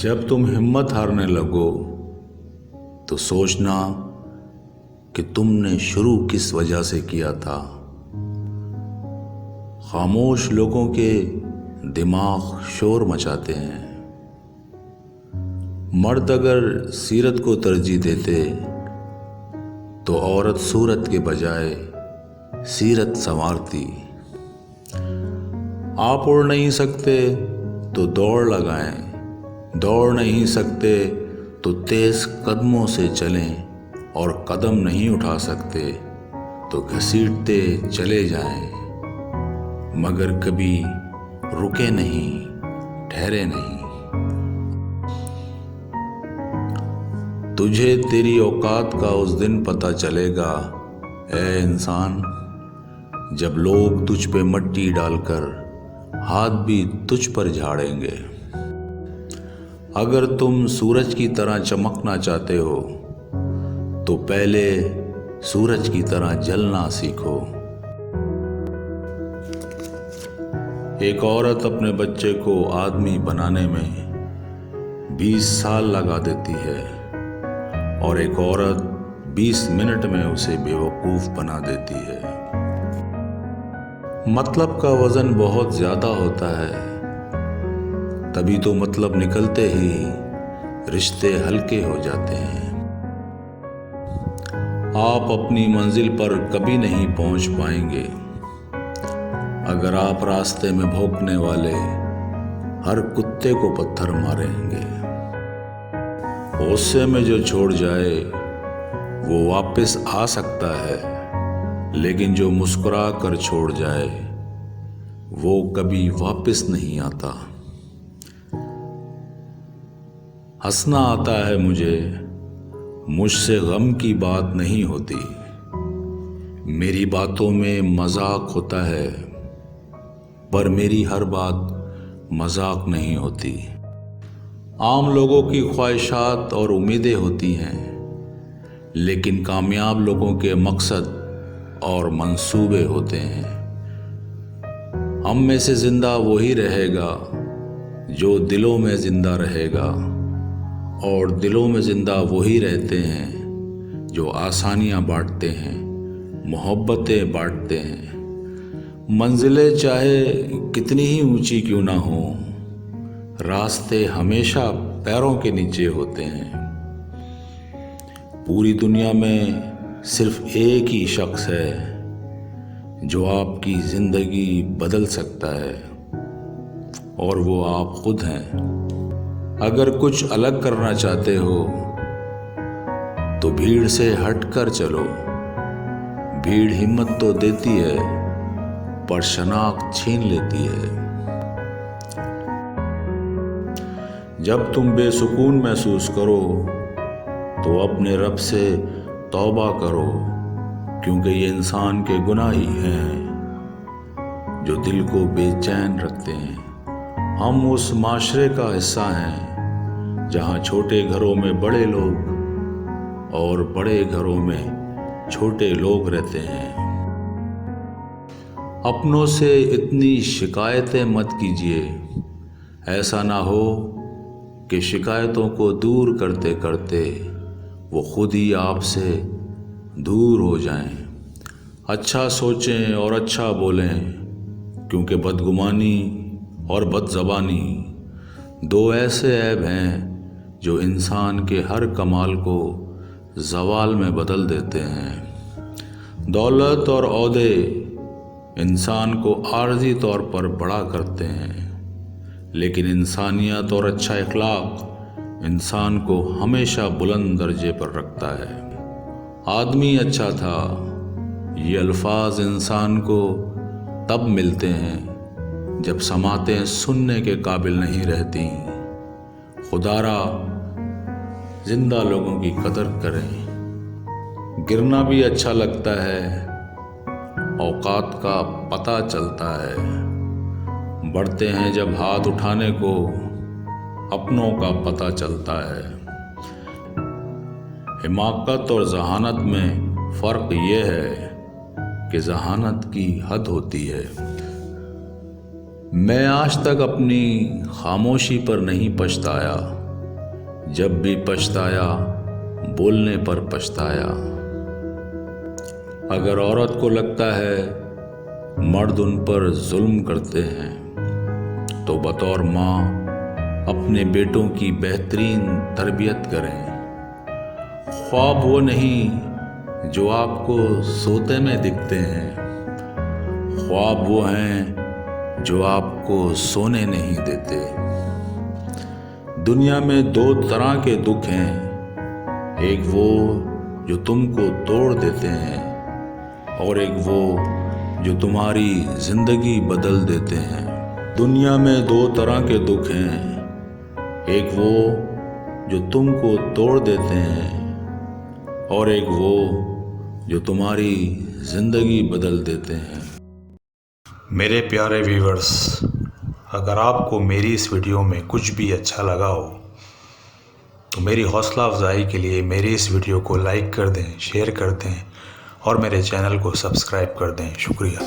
جب تم ہمت ہارنے لگو تو سوچنا کہ تم نے شروع کس وجہ سے کیا تھا۔ خاموش لوگوں کے دماغ شور مچاتے ہیں۔ مرد اگر سیرت کو ترجیح دیتے تو عورت صورت کے بجائے سیرت سنوارتی۔ آپ اڑ نہیں سکتے تو دوڑ لگائیں، دوڑ نہیں سکتے تو تیز قدموں سے چلیں، اور قدم نہیں اٹھا سکتے تو گھسیٹتے چلے جائیں، مگر کبھی رکے نہیں، ٹھہرے نہیں۔ تجھے تیری اوقات کا اس دن پتہ چلے گا اے انسان، جب لوگ تجھ پہ مٹی ڈال کر ہاتھ بھی تجھ پر جھاڑیں گے۔ اگر تم سورج کی طرح چمکنا چاہتے ہو تو پہلے سورج کی طرح جلنا سیکھو۔ ایک عورت اپنے بچے کو آدمی بنانے میں 20 سال لگا دیتی ہے، اور ایک عورت 20 منٹ میں اسے بیوقوف بنا دیتی ہے۔ مطلب کا وزن بہت زیادہ ہوتا ہے، تبھی تو مطلب نکلتے ہی رشتے ہلکے ہو جاتے ہیں۔ آپ اپنی منزل پر کبھی نہیں پہنچ پائیں گے اگر آپ راستے میں بھونکنے والے ہر کتے کو پتھر ماریں گے۔ غصے میں جو چھوڑ جائے وہ واپس آ سکتا ہے، لیکن جو مسکرا کر چھوڑ جائے وہ کبھی واپس نہیں آتا۔ ہنسنا آتا ہے مجھ سے غم کی بات نہیں ہوتی، میری باتوں میں مذاق ہوتا ہے، پر میری ہر بات مذاق نہیں ہوتی۔ عام لوگوں کی خواہشات اور امیدیں ہوتی ہیں، لیکن کامیاب لوگوں کے مقصد اور منصوبے ہوتے ہیں۔ ہم میں سے زندہ وہی رہے گا جو دلوں میں زندہ رہے گا، اور دلوں میں زندہ وہی رہتے ہیں جو آسانیاں بانٹتے ہیں، محبتیں بانٹتے ہیں۔ منزلیں چاہے کتنی ہی اونچی کیوں نہ ہوں، راستے ہمیشہ پیروں کے نیچے ہوتے ہیں۔ پوری دنیا میں صرف ایک ہی شخص ہے جو آپ کی زندگی بدل سکتا ہے، اور وہ آپ خود ہیں۔ اگر کچھ الگ کرنا چاہتے ہو تو بھیڑ سے ہٹ کر چلو۔ بھیڑ ہمت تو دیتی ہے پر شناخت چھین لیتی ہے۔ جب تم بے سکون محسوس کرو تو اپنے رب سے توبہ کرو، کیونکہ یہ انسان کے گناہ ہی ہیں جو دل کو بے چین رکھتے ہیں۔ ہم اس معاشرے کا حصہ ہیں جہاں چھوٹے گھروں میں بڑے لوگ اور بڑے گھروں میں چھوٹے لوگ رہتے ہیں۔ اپنوں سے اتنی شکایتیں مت کیجیے، ایسا نہ ہو کہ شکایتوں کو دور کرتے کرتے وہ خود ہی آپ سے دور ہو جائیں۔ اچھا سوچیں اور اچھا بولیں، کیونکہ بدگمانی اور بد زبانی دو ایسے عیب ہیں جو انسان کے ہر کمال کو زوال میں بدل دیتے ہیں۔ دولت اور عہدے انسان کو عارضی طور پر بڑا کرتے ہیں، لیکن انسانیت اور اچھا اخلاق انسان کو ہمیشہ بلند درجے پر رکھتا ہے۔ آدمی اچھا تھا، یہ الفاظ انسان کو تب ملتے ہیں جب سماعتیں سننے کے قابل نہیں رہتی۔ خدا را زندہ لوگوں کی قدر کریں۔ گرنا بھی اچھا لگتا ہے، اوقات کا پتہ چلتا ہے۔ بڑھتے ہیں جب ہاتھ اٹھانے کو، اپنوں کا پتہ چلتا ہے۔ حماقت اور ذہانت میں فرق یہ ہے کہ ذہانت کی حد ہوتی ہے۔ میں آج تک اپنی خاموشی پر نہیں پچھتایا، جب بھی پچھتایا بولنے پر پچھتایا۔ اگر عورت کو لگتا ہے مرد ان پر ظلم کرتے ہیں تو بطور ماں اپنے بیٹوں کی بہترین تربیت کریں۔ خواب وہ نہیں جو آپ کو سوتے میں دکھتے ہیں، خواب وہ ہیں جو آپ کو سونے نہیں دیتے۔ دنیا میں دو طرح کے دکھ ہیں، ایک وہ جو تم کو توڑ دیتے ہیں اور ایک وہ جو تمہاری زندگی بدل دیتے ہیں۔ دنیا میں دو طرح کے دکھ ہیں، ایک وہ جو تم کو توڑ دیتے ہیں اور ایک وہ جو تمہاری زندگی بدل دیتے ہیں۔ میرے پیارے ویورز، اگر آپ کو میری اس ویڈیو میں کچھ بھی اچھا لگا ہو تو میری حوصلہ افزائی کے لیے میری اس ویڈیو کو لائک کر دیں، شیئر کر دیں اور میرے چینل کو سبسکرائب کر دیں۔ شکریہ۔